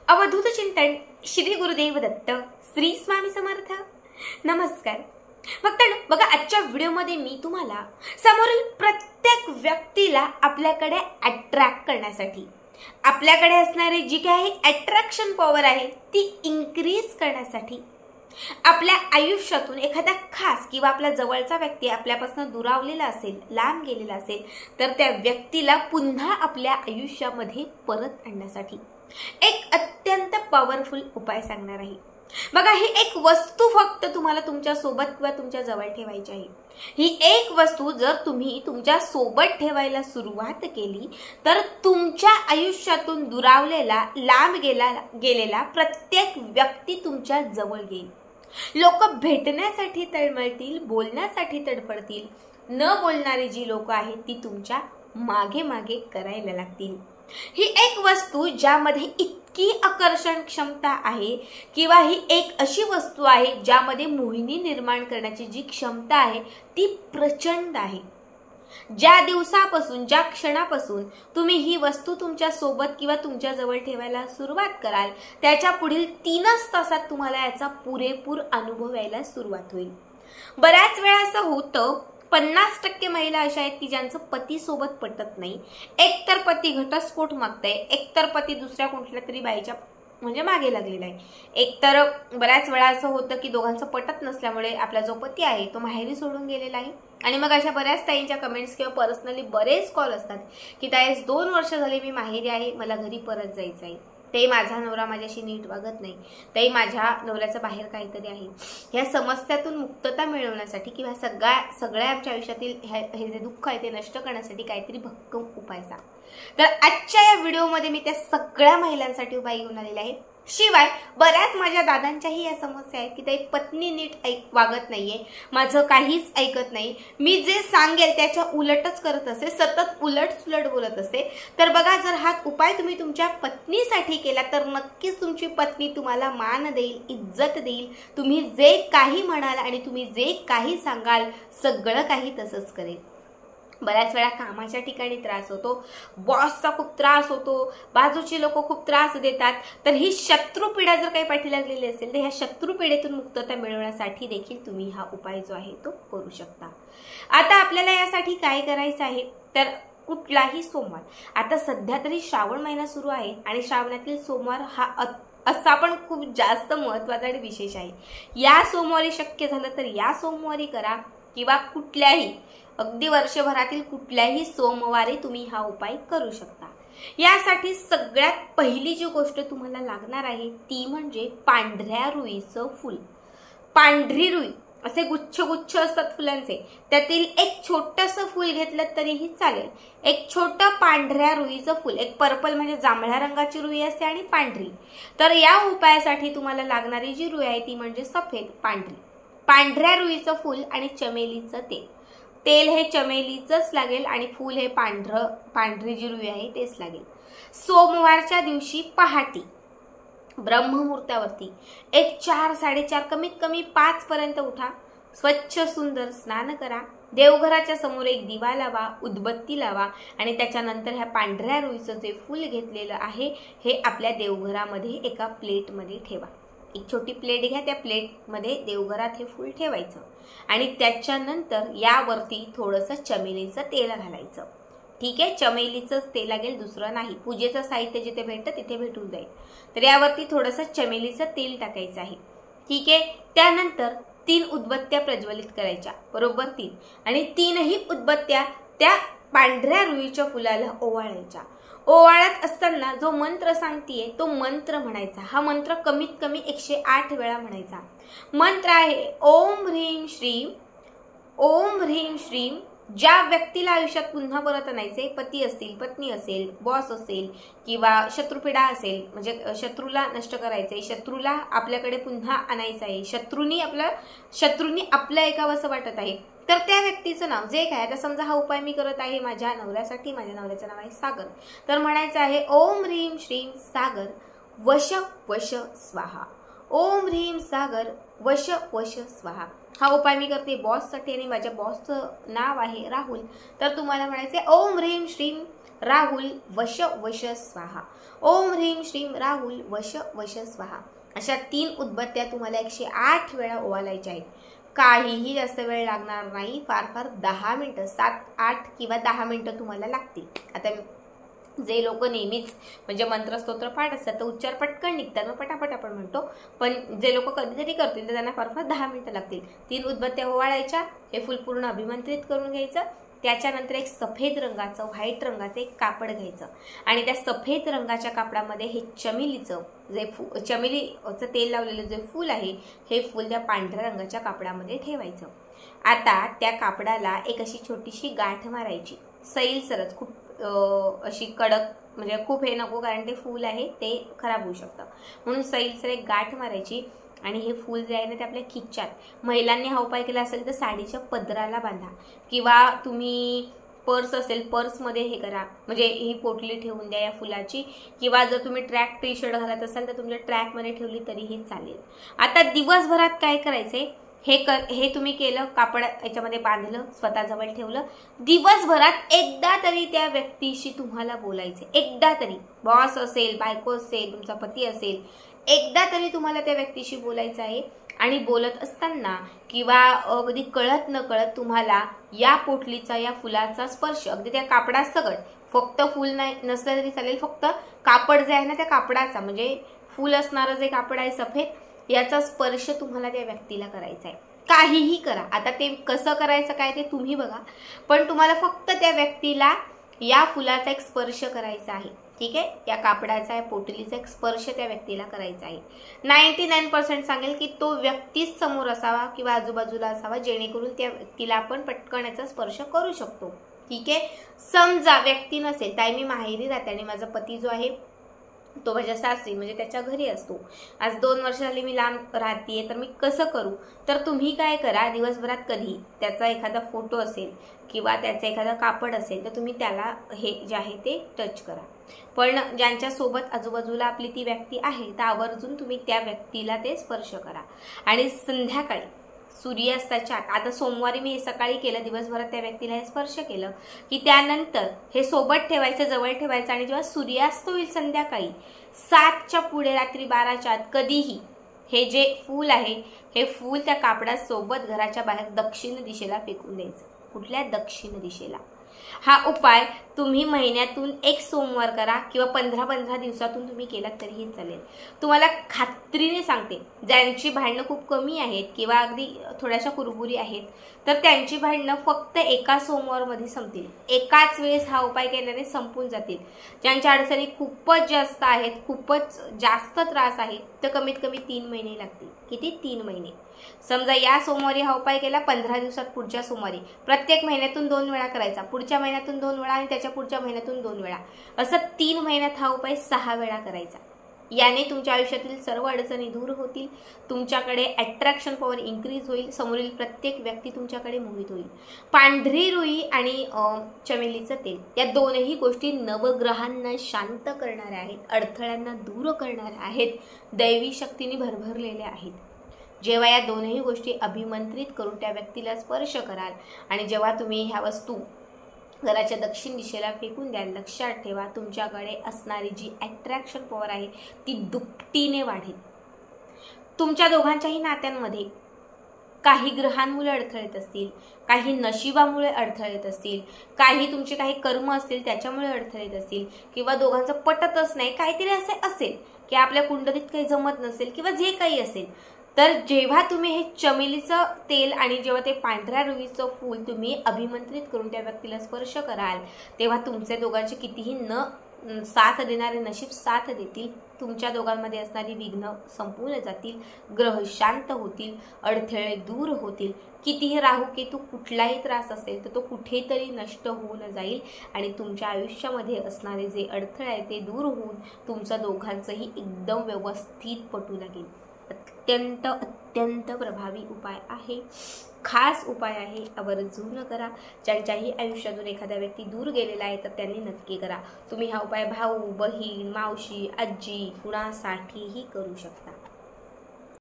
अवधूत चिंतन श्री गुरुदेव दत्त श्री स्वामी समर्थ। नमस्कार भक्तांनो, बघा आजच्या व्हिडिओमध्ये मी तुम्हाला समोरील प्रत्येक व्यक्तीला आपल्याकडे अट्रॅक्ट करण्यासाठी, आपल्याकडे असणारी जी काही अट्रॅक्शन पॉवर आहे ती इन्क्रीज करण्यासाठी, आपल्या आयुष्यातून एखादा खास किंवा आपल्या जवळचा व्यक्ती आपल्यापासून दुरावलेला असेल, लांब गेलेला असेल, तर त्या व्यक्तीला पुन्हा आपल्या आयुष्यामध्ये परत आणण्यासाठी एक अत्यंत पॉवरफुल उपाय सांगणार आहे। बघा, ही एक वस्तू फक्त तुम्हाला तुमच्या सोबत किंवा तुमच्या जवळ ठेवायची आहे। ही एक वस्तू जर तुम्ही तुमच्या सोबत ठेवायला सुरुवात केली तर तुमच्या आयुष्यातून दुरावलेला, लांब गेलेला प्रत्येक व्यक्ती तुमच्या जवळ येईल। लोक भेटण्यासाठी तळमळतील, बोलण्यासाठी तडफडतील। न बोलणारी जी लोक आहेत ती तुमच्या मागे मागे करायला लागतील। ही एक वस्तू ज्यामध्ये इतकी आकर्षण क्षमता आहे किंवा ही एक अशी वस्तू आहे ज्यामध्ये मोहिनी निर्माण करण्याची जी क्षमता आहे ती प्रचंड आहे। ज्या दिवसापासून, ज्या क्षणापासून तुम्ही ही वस्तू तुमच्या सोबत किंवा तुमच्या जवळ ठेवायला सुरुवात कराल त्याच्या पुढील 3च तासात तुम्हाला याचा पुरेपूर अनुभव यायला सुरुवात होईल। बऱ्याच वेळा असं होतं, 50% महिला अशा आहेत की ज्यांचं पती सोबत पटत नाही। एकतर पती घटस्फोट मागताय, एकतर पती दुसऱ्या कुठल्या तरी बाईच्या म्हणजे मागे लागलेला आहे, एकतर बऱ्याच वेळा असं होतं की दोघांचं पटत नसल्यामुळे आपला जो पती आहे तो माहेरी सोडून गेलेला आहे। आणि मग अशा बऱ्याच ताईंच्या कमेंट्स किंवा पर्सनली बरेच कॉल असतात की ताई 2 वर्ष झाले मी माहेरी आहे, मला घरी परत जायचं आहे, ते माझा नवरा माझ्याशी नीट वागत नाही, ते माझ्या नवऱ्याचं बाहेर काहीतरी आहे। ह्या समस्यातून मुक्तता मिळवण्यासाठी किंवा सगळ्या आमच्या आयुष्यातील हे जे दुःख आहे ते नष्ट करण्यासाठी काहीतरी भक्कम उपाय सांग। तर आजच्या या व्हिडिओमध्ये मी त्या सगळ्या महिलांसाठी उपाय घेऊन आलेले आहे। शिवाय बऱ्याच माझ्या दादांच्याही या समस्या आहेत की ते पत्नी नीट वागत नाहीये, माझं काहीच ऐकत नाही, मी जे सांगेल त्याच्या उलटच करत असते, सतत उलट सुलट बोलत असते। तर बघा, जर हा उपाय तुम्ही तुमच्या पत्नीसाठी केला तर नक्कीच तुमची पत्नी तुम्हाला मान देईल, इज्जत देईल। तुम्ही जे काही म्हणाल आणि तुम्ही जे काही सांगाल सगळं काही तसंच करेल। बऱ्याच वेळा कामाच्या ठिकाणी त्रास होतो, बॉसचा खूप त्रास होतो, बाजूची लोक खूप त्रास देतात, तर ही शत्रुपीडा जर काही पाठी लागलेली असेल तर ह्या शत्रुपीडेतून मुक्तता मिळवण्यासाठी देखील तुम्ही हा उपाय जो आहे तो करू शकता। आता आपल्याला यासाठी काय करायचं आहे तर कुठलाही सोमवार, आता सध्या तरी श्रावण महिना सुरू आहे आणि श्रावणातील सोमवार हा असा पण खूप जास्त महत्त्वाचा आणि विशेष आहे। या सोमवारी शक्य झालं तर या सोमवारी करा किंवा कुठल्याही अगदी वर्षभरातील कुठल्याही सोमवारी तुम्ही हा उपाय करू शकता। यासाठी सगळ्यात पहिली जी गोष्ट तुम्हाला लागणार आहे ती म्हणजे पांढऱ्या रुईचं फूल। पांढरी रुई असे गुच्छ गुच्छ असतात फुलांचे, त्यातील एक छोटंसं फूल घेतलं तरीही चालेल। एक छोटं पांढऱ्या रुईचं फूल, एक पर्पल म्हणजे जांभळ्या रंगाची रुई असते आणि पांढरी। तर या उपायासाठी तुम्हाला लागणारी जी रुई आहे ती म्हणजे सफेद पांढरी। पांढऱ्या रुईचं फूल आणि चमेलीचं तेल। तेल हे चमेलीचंच लागेल आणि फूल हे पांढरी जी रुई आहे तेच लागेल। सोमवारच्या दिवशी पहाटे ब्रह्ममुहूर्तावरती एक 4-4:30 कमीत कमी 5 पर्यंत उठा, स्वच्छ सुंदर स्नान करा, देवघराच्या समोर एक दिवा लावा, उदबत्ती लावा आणि त्याच्यानंतर ह्या पांढऱ्या रुईचं जे फूल घेतलेलं आहे हे आपल्या देवघरामध्ये एका प्लेटमध्ये ठेवा। एक छोटी प्लेट घ्या, त्या प्लेटमध्ये देवघरात हे फूल ठेवायचं आणि त्याच्यानंतर यावरती थोडंसं चमेलीचं तेल घालायचं। ठीक आहे, चमेलीचंच तेल लागेल, दुसरं नाही। पूजेचं साहित्य जिथे भेटतं तिथे भेटून जाईल। तर यावरती थोडंसं चमेलीचं तेल टाकायचं आहे। ठीक आहे, त्यानंतर 3 उदबत्त्या प्रज्वलित करायच्या, बरोबर 3, आणि 3ही उदबत्त्या त्या पांढऱ्या रुईच्या फुलाला ओवाळायच्या। ओवाळत असताना जो मंत्र सांगतीये तो मंत्र म्हणायचा। हा मंत्र कमीत कमी 108 वेळा म्हणायचा। मंत्र आहे ओम ह्रीं श्रीं, ओम ह्रीं श्रीं। ज्या व्यक्तीला आयुष्यात पुन्हा परत आणायचे, पती असतील, पत्नी असेल, बॉस असेल किंवा शत्रुपीडा असेल, म्हणजे शत्रूला नष्ट करायचंय, शत्रूला आपल्याकडे पुन्हा आणायचं आहे, शत्रूंनी आपलं ऐकावं असं वाटत आहे, तर त्या व्यक्तीचं नाव जे काय, आता समजा हा उपाय मी करत आहे माझ्या नवऱ्यासाठी, माझ्या नवऱ्याचं नाव आहे सागर, तर म्हणायचं आहे ओम ह्रीं श्रीं सागर वश वश स्वाहा। ओम ह्रीं सागर वश वश स्वाहा। हा उपाय मी करते बॉससाठी आणि माझ्या बॉसचं नाव आहे राहुल. तर तुम्हाला म्हणायचे ओम ह्रीम श्रीम राहुल वश वश स्वाहा. ओम ह्रीम श्रीम राहुल वश वश स्वाहा. अशा 3 उदबत्त्या तुम्हाला 108 वेळा ओवाळायच्या आहेत. काहीही जास्त वेळ लागणार नाही, फार फार 10 मिनिटं, 7, 8 किंवा 10 मिनिटं तुम्हाला लागतील. आता जे लोक नेहमीच म्हणजे मंत्रस्तोत्र पाठ असतात तर उच्चार पटकन निघतात, मग पटापट आपण म्हणतो, पण जे लोक कधीतरी करतील तर त्यांना फार फार 10 मिनिटं लागतील. 3 उदबत्त्या ओवाळायच्या, हे फुल पूर्ण अभिमंत्रित करून घ्यायचं. त्याच्यानंतर एक सफेद रंगाचं व्हाईट रंगाचं एक कापड घ्यायचं आणि त्या सफेद रंगाच्या कापडामध्ये हे चमेलीचं जे चमेलीचं तेल लावलेलं जे फूल आहे हे फूल त्या पांढऱ्या रंगाच्या कापडामध्ये ठेवायचं. आता त्या कापडाला एक अशी छोटीशी गाठ मारायची, सैल सरच, खूप अशी कडक म्हणजे खूप हे नको, कारण ते फूल आहे ते खराब होऊ शकतं, म्हणून सैलसर एक गाठ मारायची. आणि हे फूल जे आहे ना ते आपल्या खिच्यात, महिलांनी हा उपाय केला असेल तर साडीच्या पदराला बांधा किंवा तुम्ही पर्स असेल पर्समध्ये हे करा, म्हणजे ही पोटली ठेवून द्या या फुलाची, किंवा जर तुम्ही ट्रॅक टी शर्ट घालत असाल तर तुमच्या ट्रॅकमध्ये ठेवली तरीही चालेल. आता दिवसभरात काय करायचंय, हे तुम्ही केलं, कापड याच्यामध्ये बांधलं, स्वतःजवळ ठेवलं. दिवसभरात एकदा तरी त्या व्यक्तीशी तुम्हाला बोलायचे, एकदा तरी, बॉस असेल, बायको असेल, तुमचा पती असेल, एकदा तरी तुम्हाला त्या व्यक्तीशी बोलायचं आहे. आणि बोलत असताना किंवा अगदी कळत न कळत तुम्हाला या पोटलीचा या फुलाचा स्पर्श, अगदी त्या कापडासकट, फक्त फुल नाही नसलं तरी चालेल, फक्त कापड जे आहे ना त्या कापडाचा, म्हणजे फुल असणारं जे कापड आहे सफेद, याचा स्पर्श तुम्हाला त्या व्यक्तीला करायचा आहे. काहीही करा, आता ते कसं करायचं काय ते तुम्ही बघा, पण तुम्हाला फक्त त्या व्यक्तीला या फुलाचा एक स्पर्श करायचा आहे. ठीक आहे, या कापडाचा या पोटलीचा एक स्पर्श त्या व्यक्तीला करायचा आहे. 99% सांगेल की तो व्यक्तीच समोर असावा किंवा आजूबाजूला असावा, जेणेकरून त्या व्यक्तीला आपण पटकन याचा स्पर्श करू शकतो. ठीक आहे, समजा व्यक्ती नसेल, ताई मी माहेरी राहते आणि माझा पती जो आहे तो माझ्या सासरी म्हणजे त्याच्या घरी असतो, आज 2 वर्ष झाली मी लांब राहतेय, तर मी कसं करू, तर तुम्ही काय करा, दिवसभरात कधी त्याचा एखादा फोटो असेल किंवा त्याचं एखादा कापड असेल तर तुम्ही त्याला हे जे आहे ते टच करा. पण ज्यांच्या सोबत आजूबाजूला आपली ती व्यक्ती आहे तर आवर्जून तुम्ही त्या व्यक्तीला ते स्पर्श करा. आणि संध्याकाळी सूर्यास्ताच्या आत, आता सोमवारी मी हे सकाळी केलं, दिवसभरात त्या व्यक्तीला हे स्पर्श केलं की त्यानंतर हे सोबत ठेवायचं, जवळ ठेवायचं, आणि जेव्हा सूर्यास्त होईल संध्याकाळी 7च्या पुढे, रात्री 12च्या आत कधीही हे जे फूल आहे हे फूल त्या कापडासोबत घराच्या बाहेर दक्षिण दिशेला फेकून द्यायचं. कुठल्या दक्षिण दिशेला. हा उपाय तुम्ही महिन्यातून 1 सोमवार करा किंवा 15-15 दिवसातून तुम्ही केलात तरीही चालेल. तुम्हाला खात्रीने सांगते, ज्यांची भांडणं खूप कमी आहेत किंवा अगदी थोड्याशा कुरबुरी आहेत तर त्यांची भांडणं फक्त एका सोमवारमध्ये संपतील. एकाच वेळेस हा उपाय केल्याने संपून जातील. ज्यांच्या अडचणी खूपच जास्त आहेत, खूपच जास्त त्रास आहे, तर कमीत कमी 3 महिने लागतील. किती? 3 महिने. समजा या सोमवारी हा उपाय केला, 15 दिवसात पुढच्या सोमवारी, प्रत्येक महिन्यातून 2 वेळा करायचा, पुढच्या महिन्यातून 2 वेळा आणि त्याच्या पुढच्या महिन्यातून 2 वेळा, असं 3 महिन्यात हा उपाय 6 वेळा करायचा. याने तुमच्या आयुष्यातील सर्व अडचणी दूर होतील, तुमच्याकडे अट्रॅक्शन पॉवर इन्क्रीज होईल, समोरील प्रत्येक व्यक्ती तुमच्याकडे मोहित होईल. पांढरी रुई आणि चमेलीचं तेल या दोनही गोष्टी नवग्रहांना शांत करणाऱ्या आहेत, अडथळ्यांना दूर करणाऱ्या आहेत, दैवी शक्तीने भरभरलेल्या आहेत. जेव्हा या दोनही गोष्टी अभिमंत्रित करून त्या व्यक्तीला स्पर्श कराल आणि जेव्हा तुम्ही ह्या वस्तू घराच्या दक्षिण दिशेला फेकून द्याल, लक्षात ठेवा तुमच्याकडे असणारी जी अट्रॅक्शन पॉवर आहे ती दुपटीने वाढेल. तुमच्या दोघांच्याही नात्यांमध्ये काही ग्रहांमुळे अडथळे येत असतील, काही नशिबामुळे अडथळे येत असतील, काही तुमचे काही कर्म असतील त्याच्यामुळे अडथळे येत असतील, किंवा दोघांचं पटतच नाही, काहीतरी असे असेल की आपल्या कुंडलीत काही जमत नसेल किंवा जे काही असेल, तर जेव्हा तुम्ही हे चमेलीचं तेल आणि जेव्हा ते पांढऱ्या रुईचं फूल तुम्ही अभिमंत्रित करून त्या व्यक्तीला स्पर्श कराल, तेव्हा तुमचे दोघांचे कितीही न साथ देणारे नशीब साथ देतील. तुमच्या दोघांमध्ये असणारी विघ्न संपून जातील, ग्रह शांत होतील, अडथळे दूर होतील. कितीही राहू केतू कुठलाही त्रास असेल तर तो कुठेतरी नष्ट होऊन जाईल आणि तुमच्या आयुष्यामध्ये असणारे जे अडथळे आहेत ते दूर होऊन तुमच्या दोघांचंही एकदम व्यवस्थित पटू लागेल. अत्यंत अत्यंत प्रभावी उपाय आहे, खास उपाय आहे, आवर्जून करा. ज्यांच्याही आयुष्यातून एखादा व्यक्ती दूर गेलेला आहे तर त्यांनी नक्की करा. तुम्ही हा उपाय भाऊ, बहीण, मावशी, आजी कुणासाठीही करू शकता.